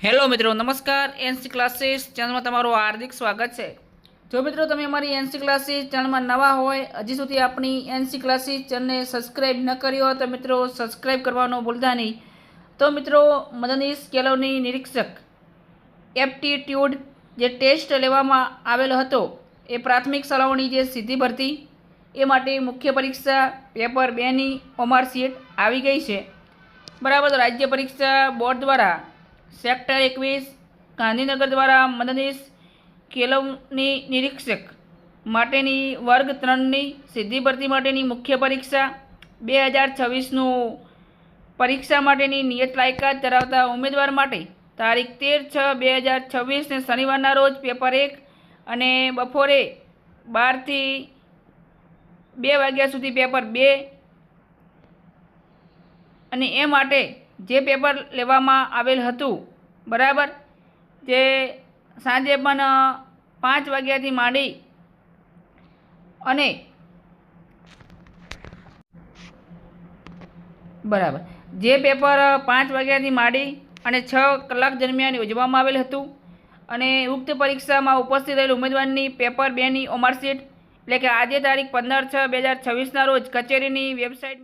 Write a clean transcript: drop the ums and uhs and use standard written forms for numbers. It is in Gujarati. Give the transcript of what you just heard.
હેલો મિત્રો, નમસ્કાર. એનસી ક્લાસીસ ચેનલમાં તમારું હાર્દિક સ્વાગત છે. જો મિત્રો તમે અમારી એનસી ક્લાસીસ ચેનલમાં નવા હોય, હજી સુધી આપણી એનસી ક્લાસીસ ચેનલને સબસ્ક્રાઈબ ન કરી હોય તો મિત્રો સબસ્ક્રાઈબ કરવાનું ભૂલતા નહીં. તો મિત્રો, મદનીશ કેળવણી નિરીક્ષક એપ્ટિટ્યૂડ જે ટેસ્ટ લેવામાં આવેલો હતો એ પ્રાથમિક શાળાઓની જે સીધી ભરતી એ માટે મુખ્ય પરીક્ષા પેપર 2ની માર્કશીટ આવી ગઈ છે. બરાબર. રાજ્ય પરીક્ષા બોર્ડ દ્વારા સેક્ટર 21 ગાંધીનગર દ્વારા મદનીશ કેળવણી નિરીક્ષક માટેની વર્ગ 3ની સીધી ભરતી માટેની મુખ્ય પરીક્ષા 2026નું પરીક્ષા માટેની નિયત લાયકાત ધરાવતા ઉમેદવાર માટે તારીખ 13/6/2026 શનિવારના રોજ પેપર 1 અને બપોરે 12થી 2 વાગ્યા સુધી પેપર 2 અને એ માટે જે પેપર લેવામાં આવેલ હતું, બરાબર, જે સાંજે પણ 5 વાગ્યાથી માંડી અને બરાબર જે પેપર 5 વાગ્યાથી માંડી અને 6 કલાક દરમિયાન યોજવામાં આવેલ હતું અને ઉક્ત પરીક્ષામાં ઉપસ્થિત રહેલ ઉમેદવારની પેપર 2ની માર્કશીટ એટલે કે આજે તારીખ 15/6/2026ના રોજ કચેરીની વેબસાઇટ